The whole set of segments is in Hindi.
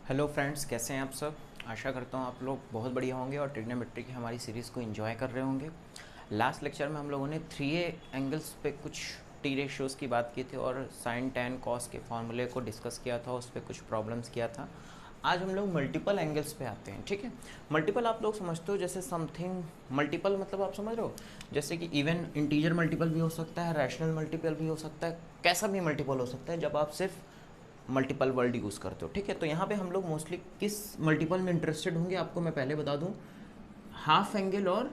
हेलो फ्रेंड्स, कैसे हैं आप सब। आशा करता हूँ आप लोग बहुत बढ़िया होंगे और ट्रिग्नोमेट्री की हमारी सीरीज़ को एंजॉय कर रहे होंगे। लास्ट लेक्चर में हम लोगों ने 3A एंगल्स पे कुछ टी रेशियोज़ की बात की थी और साइन टैन कॉस के फॉर्मूले को डिस्कस किया था, उस पर कुछ प्रॉब्लम्स किया था। आज हम लोग मल्टीपल एंगल्स पे आते हैं। ठीक है, मल्टीपल आप लोग समझते हो जैसे समथिंग मल्टीपल, मतलब आप समझ रहे हो जैसे कि इवन इंटीजर मल्टीपल भी हो सकता है, रैशनल मल्टीपल भी हो सकता है, कैसा भी मल्टीपल हो सकता है जब आप सिर्फ मल्टीपल वर्ड यूज़ करते हो। ठीक है, तो यहाँ पे हम लोग मोस्टली किस मल्टीपल में इंटरेस्टेड होंगे आपको मैं पहले बता दूँ। हाफ एंगल और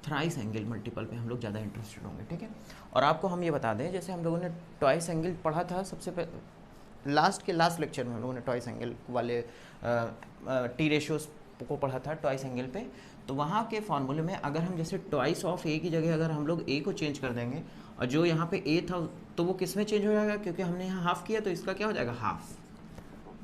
थ्राइस एंगल मल्टीपल पे हम लोग ज़्यादा इंटरेस्टेड होंगे। ठीक है, और आपको हम ये बता दें, जैसे हम लोगों ने ट्वाइस एंगल पढ़ा था सबसे पहले लास्ट लेक्चर में हम लोगों ने ट्वाइस एंगल वाले टी रेशियोज को पढ़ा था ट्वाइस एंगल पे। तो वहाँ के फार्मूले में अगर हम जैसे ट्वाइस ऑफ ए की जगह अगर हम लोग ए को चेंज कर देंगे और जो यहाँ पे ए था तो वो किस में चेंज हो जाएगा, क्योंकि हमने यहाँ हाफ किया तो इसका क्या हो जाएगा, हाफ।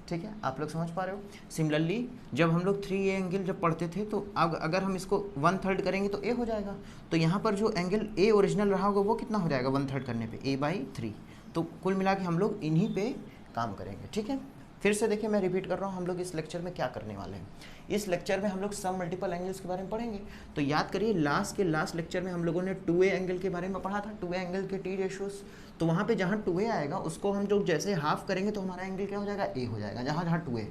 ठीक है, आप लोग समझ पा रहे हो। सिमिलरली जब हम लोग 3A एंगल जब पढ़ते थे तो अब अगर हम इसको 1/3 करेंगे तो ए हो जाएगा। तो यहाँ पर जो एंगल ए ओरिजिनल रहा होगा वो कितना हो जाएगा 1/3 करने पे, a/3। तो कुल मिला के हम लोग इन्हीं पे काम करेंगे। ठीक है, फिर से देखिए मैं रिपीट कर रहा हूँ, हम लोग इस लेक्चर में क्या करने वाले हैं। इस लेक्चर में हम लोग सम मल्टीपल एंगल्स के बारे में पढ़ेंगे। तो याद करिए लास्ट लेक्चर में हम लोगों ने 2A एंगल के बारे में पढ़ा था, 2A एंगल के टी रेशियोज। तो वहाँ पे जहाँ 2A आएगा उसको हम जो जैसे हाफ करेंगे तो हमारा एंगल क्या हो जाएगा, ए हो जाएगा। जहाँ जहाँ 2A,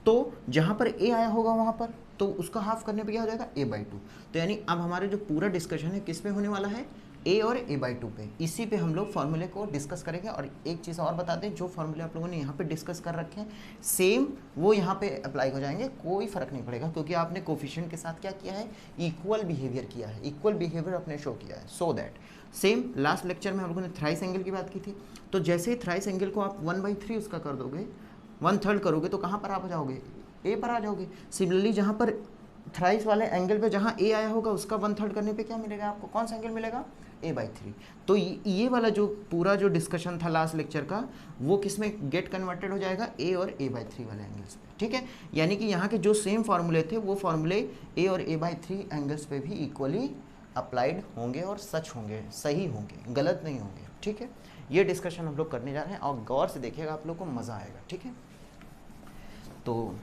तो जहाँ पर ए आया होगा वहाँ पर तो उसका हाफ करने पे क्या हो जाएगा, a/2। तो यानी अब हमारे जो पूरा डिस्कशन है किस पे होने वाला है, ए और a/2 पे। इसी पे हम लोग फार्मूले को डिस्कस करेंगे। और एक चीज़ और बता दें, जो फार्मूले आप लोगों ने यहाँ पे डिस्कस कर रखे हैं सेम वो यहाँ पे अप्लाई हो जाएंगे, कोई फ़र्क नहीं पड़ेगा, क्योंकि आपने कोफिशिएंट के साथ क्या किया है, इक्वल बिहेवियर किया है, इक्वल बिहेवियर अपने शो किया है। So that same last lecture में हम लोगों ने थ्राइस एंगल की बात की थी। तो जैसे ही थ्राइस एंगल को आप 1/3 उसका कर दोगे, 1/3 करोगे तो कहाँ पर आप जाओगे, ए पर आ जाओगे। सिमिलरली जहाँ पर थ्राइस वाले एंगल पे जहाँ ए आया होगा उसका 1/3 करने पे क्या मिलेगा आपको, कौन सा एंगल मिलेगा, a/3। तो ये वाला जो पूरा जो डिस्कशन था लास्ट लेक्चर का वो किस में गेट कन्वर्टेड हो जाएगा, ए और a/3 वाले एंगल्स पे। ठीक है, यानी कि यहाँ के जो सेम फार्मूले थे वो फार्मूले ए और a/3 एंगल्स पे भी इक्वली अप्लाइड होंगे और सच होंगे, सही होंगे, गलत नहीं होंगे। ठीक है, ये डिस्कशन हम लोग करने जा रहे हैं और गौर से देखिएगा, आप लोग को मज़ा आएगा। ठीक है, तो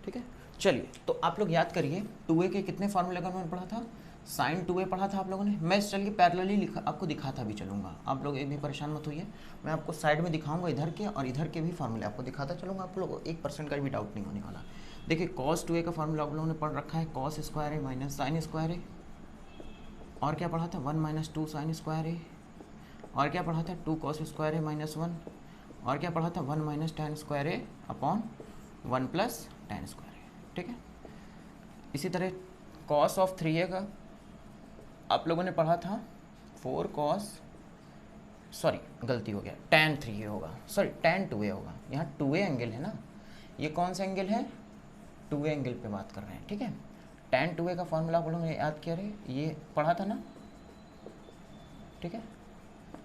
ठीक है, चलिए तो आप लोग याद करिए 2A के कितने फार्मूले का मैंने पढ़ा था, साइन 2A पढ़ा था आप लोगों ने। मैं चलिए पैरेलली लिखा आपको दिखाता भी चलूँगा, आप लोग एक भी परेशान मत होइए। मैं आपको साइड में दिखाऊंगा इधर के और इधर के भी फार्मूले आपको दिखाता चलूँगा, आप लोगों को 1% का भी डाउट नहीं होने वाला। देखिए कॉस 2A का फार्मूला आप लोगों ने पढ़ रखा है, कॉस स्क्वायर ए माइनस साइन स्क्वायर ए। और क्या पढ़ा था, 1 - 2 साइन स्क्वायर ए। और क्या पढ़ा था, 2 कॉस स्क्वायर ए माइनस 1। और क्या पढ़ा था, 1 - tan स्क्वायर ए अपॉन 1 + tan स्क्वायर ए। ठीक है, इसी तरह कॉस ऑफ 3A का आप लोगों ने पढ़ा था 4 cos, सॉरी गलती हो गया, tan 3A होगा, सॉरी tan 2A होगा। यहाँ 2A एंगल है ना, ये कौन सा एंगल है, 2A एंगल पे बात कर रहे हैं। ठीक है, tan 2A का फॉर्मूला आप लोगों ने याद किया रहे, ये पढ़ा था ना। ठीक है,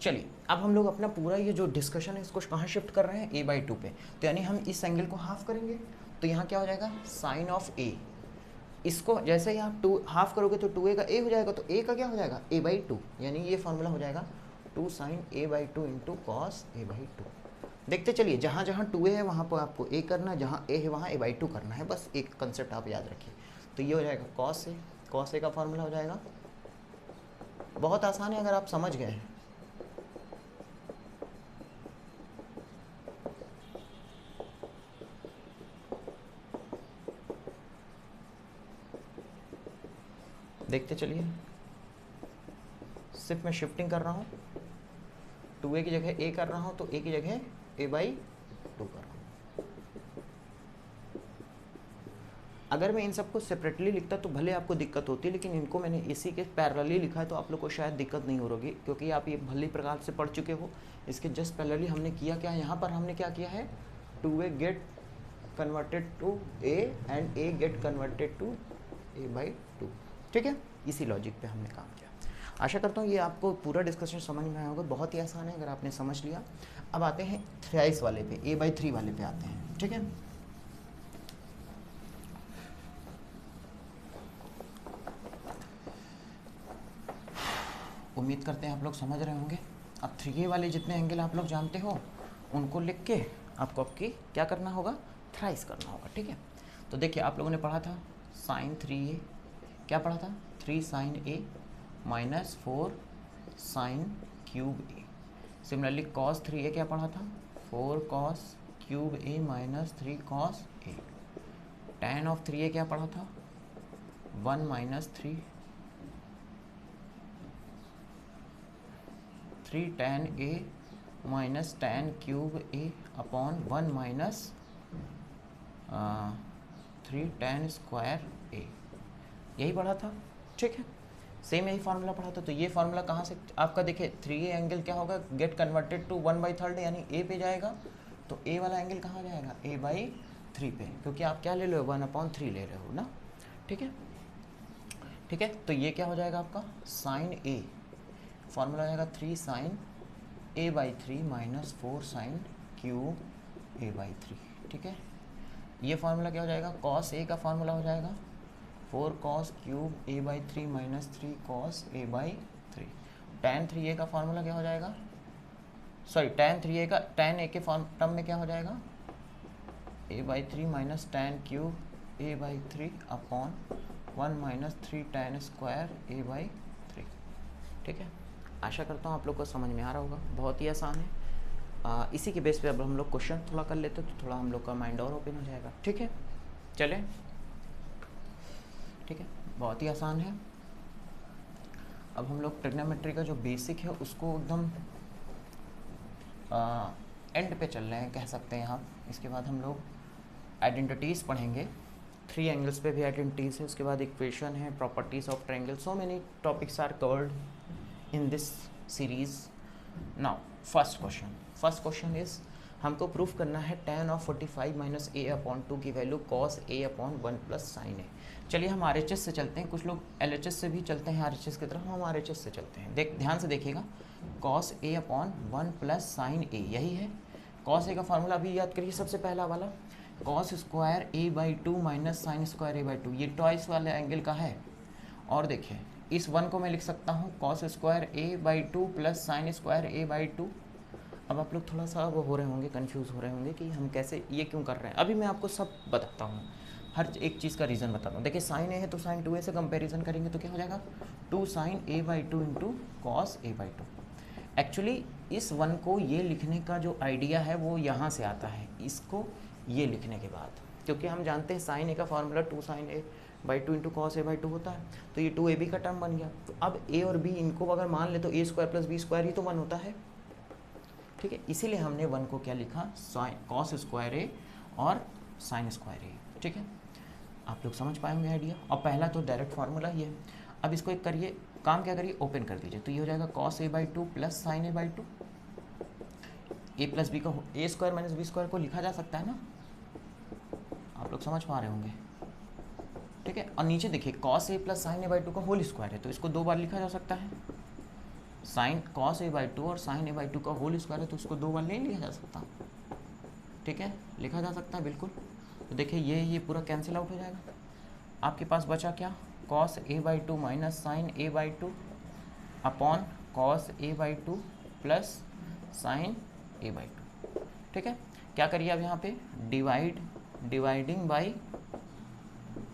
चलिए अब हम लोग अपना पूरा ये जो डिस्कशन है इसको कहाँ शिफ्ट कर रहे हैं, a/2 पे। तो यानी हम इस एंगल को हाफ करेंगे तो यहाँ क्या हो जाएगा, साइन ऑफ ए। इसको जैसे ही आप 2 हाफ करोगे तो 2A का a हो जाएगा, तो a का क्या हो जाएगा, a/2। यानी ये फार्मूला हो जाएगा 2 sin a/2 into cos a/2। देखते चलिए, जहाँ जहाँ 2A है वहाँ पर आपको a करना, जहाँ a है वहाँ a/2 करना है, बस एक कंसेप्ट आप याद रखिए। तो ये हो जाएगा कॉस a का फार्मूला हो जाएगा, बहुत आसान है अगर आप समझ गए हैं। देखते चलिए, सिर्फ मैं शिफ्टिंग कर रहा हूँ, 2A की जगह a कर रहा हूँ तो a की जगह a/2 कर रहा हूँ। अगर मैं इन सबको सेपरेटली लिखता तो भले आपको दिक्कत होती, लेकिन इनको मैंने इसी के पैरेलली लिखा है तो आप लोग को शायद दिक्कत नहीं हो रही, क्योंकि आप ये भली प्रकार से पढ़ चुके हो। इसके जस्ट पैरेलली हमने किया क्या, यहाँ पर हमने क्या किया है, 2A get converted to a and a get converted to a/2। ठीक है, इसी लॉजिक पे हमने काम किया। आशा करता हूँ ये आपको पूरा डिस्कशन समझ में आया होगा, बहुत ही आसान है अगर आपने समझ लिया। अब आते हैं थ्राइस वाले पे, a/3 वाले पे आते हैं। ठीक है, उम्मीद करते हैं आप लोग समझ रहे होंगे। अब 3A वाले जितने एंगल आप लोग जानते हो उनको लिख के आपको आपकी क्या करना होगा, थ्राइस करना होगा, ठीक है। तो देखिए आप लोगों ने पढ़ा था साइन 3a, क्या पढ़ा था, 3 sine a minus 4 sine cube a। Similarly cos 3a क्या पढ़ा था, 4 cos cube a minus 3 cos a। tan of 3a क्या पढ़ा था, 1 minus 3 tan a minus tan cube a upon 1 minus 3 tan square a, यही पढ़ा था, ठीक है। सेम यही फार्मूला पढ़ा था। तो ये फार्मूला कहाँ से आपका देखिए 3a एंगल क्या होगा, गेट कन्वर्टेड टू 1/3 यानी a पे जाएगा। तो a वाला एंगल कहाँ जाएगा, a/3 पे, क्योंकि आप क्या ले रहे हो, 1/3 ले रहे हो ना, ठीक है। ठीक है, तो ये क्या हो जाएगा आपका साइन a, फार्मूला हो जाएगा 3 sign a/3 minus 4 sine cube a/3, ठीक है। ये फार्मूला क्या हो जाएगा, कॉस a का फार्मूला हो जाएगा 4 cos cube a/3 minus 3 cos a/3। tan 3a का फार्मूला क्या हो जाएगा, सॉरी tan 3a का tan a के टर्म में क्या हो जाएगा, a/3 minus tan cube a/3 upon 1 minus 3 tan square a/3, ठीक है। आशा करता हूँ आप लोग को समझ में आ रहा होगा, बहुत ही आसान है। इसी के बेस पे अब हम लोग क्वेश्चन थोड़ा कर लेते तो थोड़ा हम लोग का माइंड और ओपन हो जाएगा, ठीक है। चलें, ठीक है, बहुत ही आसान है। अब हम लोग ट्रिग्नोमेट्री का जो बेसिक है उसको एकदम एंड पे चल रहे हैं कह सकते हैं आप। इसके बाद हम लोग आइडेंटिटीज़ पढ़ेंगे, 3 एंगल्स पे भी आइडेंटिटीज़ है, उसके बाद इक्वेशन है, properties of triangle, so many topics are covered in this series. Now first question is हमको प्रूफ करना है tan of 45 minus a upon 2 की value cos a upon 1 plus sine a। चलिए हम RHS से चलते हैं, कुछ लोग LHS से भी चलते हैं RHS की तरफ, हम RHS से चलते हैं। ध्यान से देखिएगा, cos a upon 1 plus sine a, यही है cos a का फार्मूला अभी याद करिए, सबसे पहला वाला cos square a/2 minus sine square a/2, ये टॉइस वाले एंगल का है। और देखिए इस 1 को मैं लिख सकता हूँ cos square a/2 plus sine square a/2। अब आप लोग थोड़ा सा वो हो रहे होंगे, कंफ्यूज हो रहे होंगे कि हम कैसे ये क्यों कर रहे हैं। अभी मैं आपको सब बताता हूँ, हर एक चीज़ का रीज़न बताता हूँ। देखिए साइन a है तो साइन 2a से कंपैरिजन करेंगे तो क्या हो जाएगा, 2 sine a/2 into cos a/2। Actually इस 1 को ये लिखने का जो आइडिया है वो यहाँ से आता है, इसको ये लिखने के बाद, क्योंकि हम जानते हैं साइन a का formula 2 sine a/2 into cos a/2 होता है, तो ये 2ab का टर्म बन गया। तो अब a और b इनको अगर मान ले तो a square plus b square ही तो 1 होता है, ठीक है। इसीलिए हमने 1 को क्या लिखा, साइन कॉस स्क्वायर a और साइन स्क्वायर a, ठीक है। आप लोग समझ पाएंगे आइडिया। और पहला तो डायरेक्ट फार्मूला ही है। अब इसको एक करिए, काम क्या करिए, ओपन कर दीजिए, तो ये हो जाएगा cos a/2 plus sine a/2। a plus b का a square minus b square को लिखा जा सकता है ना, आप लोग समझ पा रहे होंगे, ठीक है। और नीचे देखिए cos a plus sine a/2 का होल स्क्वायर है, तो इसको 2 बार लिखा जा सकता है। साइन cos a/2 और साइन a/2 का होल स्क्वायर है, तो इसको 2 बार नहीं लिखा जा सकता, ठीक है, लिखा जा सकता है बिल्कुल। तो देखिए ये पूरा कैंसिल आउट हो जाएगा। आपके पास बचा क्या, cos a/2 minus sine a/2 upon cos a/2 plus sine a/2, ठीक है। क्या करिए अब यहाँ पे dividing by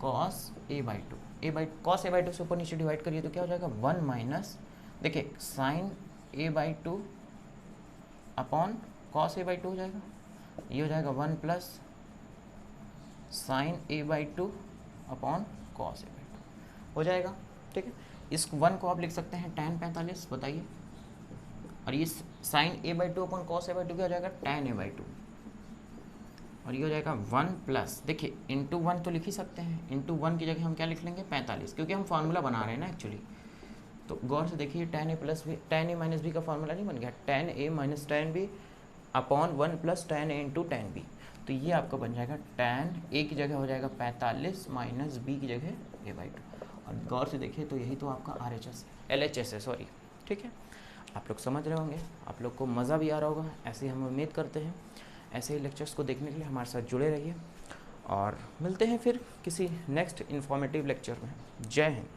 cos a/2, cos a/2 से ऊपर नीचे डिवाइड करिए तो क्या हो जाएगा, 1 माइनस, देखिए sign a/2 upon cos a/2 हो जाएगा, ये हो जाएगा 1 plus sine a/2 upon cos a/2 हो जाएगा, ठीक है। इस 1 को आप लिख सकते हैं tan 45, बताइए। और ये sign a/2 upon cos a/2 क्या हो जाएगा, tan a/2, और ये हो जाएगा 1 प्लस, देखिए इंटू 1 तो लिख ही सकते हैं, इंटू 1 की जगह हम क्या लिख लेंगे 45, क्योंकि हम फार्मूला बना रहे हैं ना एक्चुअली। तो गौर से देखिए tan a plus b, tan a minus b का फार्मूला नहीं बन गया, tan a minus tan b upon 1 plus tan a into tan b। तो ये आपका बन जाएगा tan a की जगह हो जाएगा 45 माइनस b की जगह a/2। और गौर से देखिए तो यही तो आपका RHS LHS है, सॉरी, ठीक है। आप लोग समझ रहे होंगे, आप लोग को मज़ा भी आ रहा होगा, ऐसे ही हम उम्मीद करते हैं। ऐसे ही लेक्चर्स को देखने के लिए हमारे साथ जुड़े रहिए और मिलते हैं फिर किसी नेक्स्ट इन्फॉर्मेटिव लेक्चर में। जय हिंद।